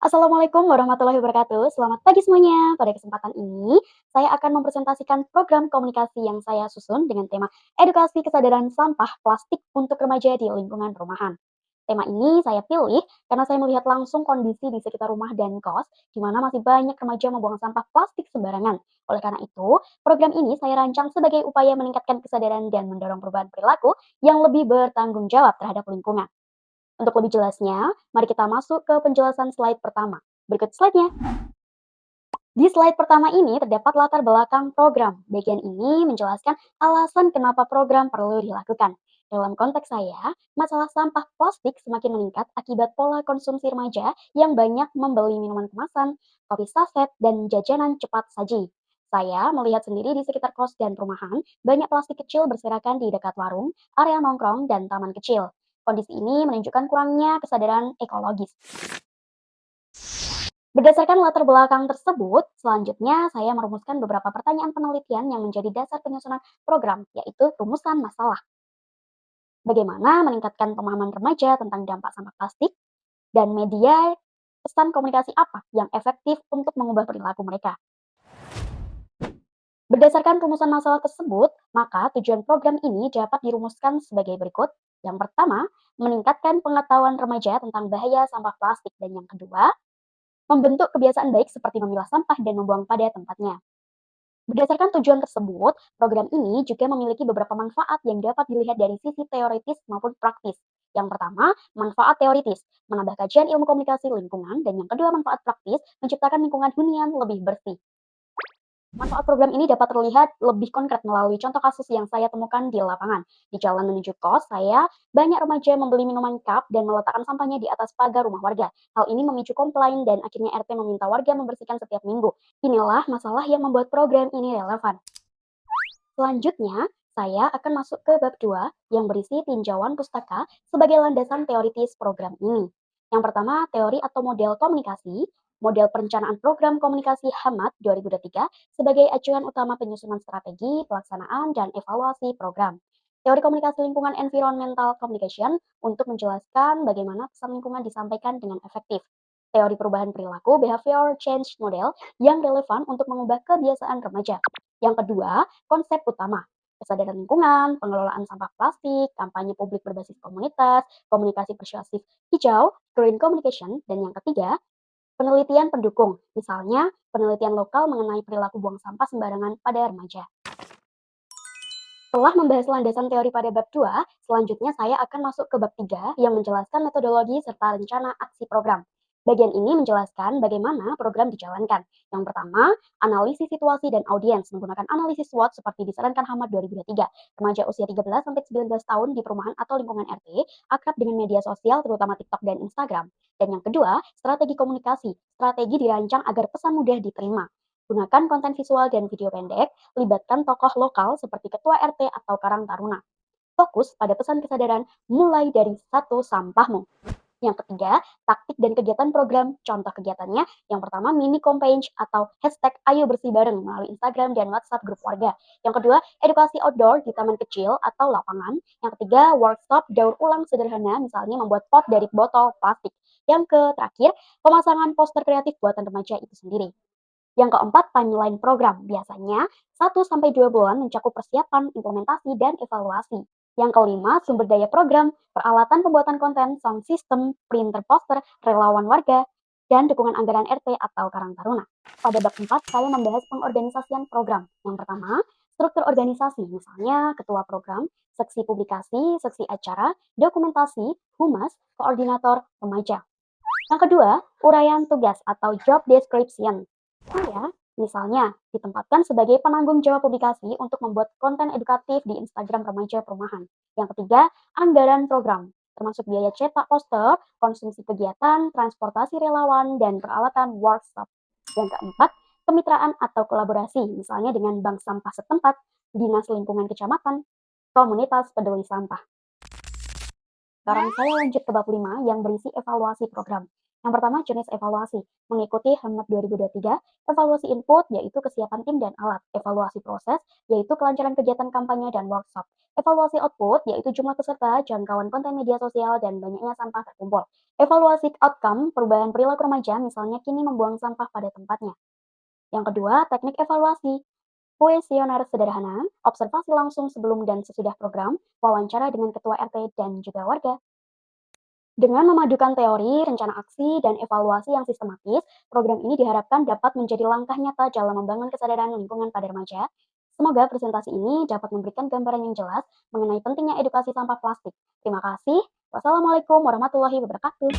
Assalamualaikum warahmatullahi wabarakatuh. Selamat pagi semuanya. Pada kesempatan ini, saya akan mempresentasikan program komunikasi yang saya susun dengan tema edukasi kesadaran sampah plastik untuk remaja di lingkungan rumahan. Tema ini saya pilih karena saya melihat langsung kondisi di sekitar rumah dan kos, di mana masih banyak remaja membuang sampah plastik sembarangan. Oleh karena itu, program ini saya rancang sebagai upaya meningkatkan kesadaran dan mendorong perubahan perilaku yang lebih bertanggung jawab terhadap lingkungan. Untuk lebih jelasnya, mari kita masuk ke penjelasan slide pertama. Berikut slide-nya. Di slide pertama ini terdapat latar belakang program. Bagian ini menjelaskan alasan kenapa program perlu dilakukan. Dalam konteks saya, masalah sampah plastik semakin meningkat akibat pola konsumsi remaja yang banyak membeli minuman kemasan, kopi saset, dan jajanan cepat saji. Saya melihat sendiri di sekitar kos dan perumahan, banyak plastik kecil berserakan di dekat warung, area nongkrong, dan taman kecil. Kondisi ini menunjukkan kurangnya kesadaran ekologis. Berdasarkan latar belakang tersebut, selanjutnya saya merumuskan beberapa pertanyaan penelitian yang menjadi dasar penyusunan program, yaitu rumusan masalah. Bagaimana meningkatkan pemahaman remaja tentang dampak sampah plastik, dan media pesan komunikasi apa yang efektif untuk mengubah perilaku mereka. Berdasarkan rumusan masalah tersebut, maka tujuan program ini dapat dirumuskan sebagai berikut. Yang pertama, meningkatkan pengetahuan remaja tentang bahaya sampah plastik, dan yang kedua, membentuk kebiasaan baik seperti memilah sampah dan membuang pada tempatnya. Berdasarkan tujuan tersebut, program ini juga memiliki beberapa manfaat yang dapat dilihat dari sisi teoritis maupun praktis. Yang pertama, manfaat teoritis, menambah kajian ilmu komunikasi lingkungan, dan yang kedua, manfaat praktis, menciptakan lingkungan hunian lebih bersih. Manfaat program ini dapat terlihat lebih konkret melalui contoh kasus yang saya temukan di lapangan. Di jalan menuju kos, saya banyak remaja membeli minuman cup dan meletakkan sampahnya di atas pagar rumah warga. Hal ini memicu komplain dan akhirnya RT meminta warga membersihkan setiap minggu. Inilah masalah yang membuat program ini relevan. Selanjutnya, saya akan masuk ke bab 2 yang berisi tinjauan pustaka sebagai landasan teoritis program ini. Yang pertama, teori atau model komunikasi, model perencanaan program komunikasi HAMAT 2023 sebagai acuan utama penyusunan strategi, pelaksanaan, dan evaluasi program. Teori komunikasi lingkungan environmental communication untuk menjelaskan bagaimana pesan lingkungan disampaikan dengan efektif. Teori perubahan perilaku behavior change model yang relevan untuk mengubah kebiasaan remaja. Yang kedua, konsep utama, kesadaran lingkungan, pengelolaan sampah plastik, kampanye publik berbasis komunitas, komunikasi persuasif hijau, green communication, dan yang ketiga, penelitian pendukung, misalnya penelitian lokal mengenai perilaku buang sampah sembarangan pada remaja. Setelah membahas landasan teori pada bab 2, selanjutnya saya akan masuk ke bab 3 yang menjelaskan metodologi serta rencana aksi program. Bagian ini menjelaskan bagaimana program dijalankan. Yang pertama, analisis situasi dan audiens menggunakan analisis SWOT seperti disarankan HAMAT 2023. Remaja usia 13-19 tahun di perumahan atau lingkungan RT akrab dengan media sosial terutama TikTok dan Instagram. Dan yang kedua, strategi komunikasi. Strategi dirancang agar pesan mudah diterima. Gunakan konten visual dan video pendek, libatkan tokoh lokal seperti ketua RT atau karang taruna. Fokus pada pesan kesadaran mulai dari satu sampahmu. Yang ketiga, taktik dan kegiatan program. Contoh kegiatannya, yang pertama mini campaign atau hashtag ayo bersih bareng melalui Instagram dan WhatsApp grup warga. Yang kedua, edukasi outdoor di taman kecil atau lapangan. Yang ketiga, workshop daur ulang sederhana, misalnya membuat pot dari botol plastik. Yang terakhir, pemasangan poster kreatif buatan remaja itu sendiri. Yang keempat, timeline program. Biasanya 1-2 bulan mencakup persiapan, implementasi, dan evaluasi. Yang kelima, sumber daya program, peralatan pembuatan konten, sound system, printer poster, relawan warga, dan dukungan anggaran RT atau Karang Taruna. Pada bab 4, saya membahas pengorganisasian program. Yang pertama, struktur organisasi, misalnya ketua program, seksi publikasi, seksi acara, dokumentasi, humas, koordinator, remaja. Yang kedua, uraian tugas atau job description. Saya, misalnya, ditempatkan sebagai penanggung jawab publikasi untuk membuat konten edukatif di Instagram remaja perumahan. Yang ketiga, anggaran program, termasuk biaya cetak poster, konsumsi kegiatan, transportasi relawan, dan peralatan workshop. Yang keempat, kemitraan atau kolaborasi, misalnya dengan bank sampah setempat, dinas lingkungan kecamatan, komunitas peduli sampah. Sekarang saya lanjut ke bab 5 yang berisi evaluasi program. Yang pertama, jenis evaluasi. Mengikuti Hemat 2023, evaluasi input yaitu kesiapan tim dan alat, evaluasi proses yaitu kelancaran kegiatan kampanye dan workshop, evaluasi output yaitu jumlah peserta, jangkauan konten media sosial, dan banyaknya sampah terkumpul. Evaluasi outcome, perubahan perilaku remaja misalnya kini membuang sampah pada tempatnya. Yang kedua, teknik evaluasi. Kuesioner sederhana, observasi langsung sebelum dan sesudah program, wawancara dengan ketua RT dan juga warga. Dengan memadukan teori, rencana aksi, dan evaluasi yang sistematis, program ini diharapkan dapat menjadi langkah nyata dalam membangun kesadaran lingkungan pada remaja. Semoga presentasi ini dapat memberikan gambaran yang jelas mengenai pentingnya edukasi sampah plastik. Terima kasih. Wassalamualaikum warahmatullahi wabarakatuh.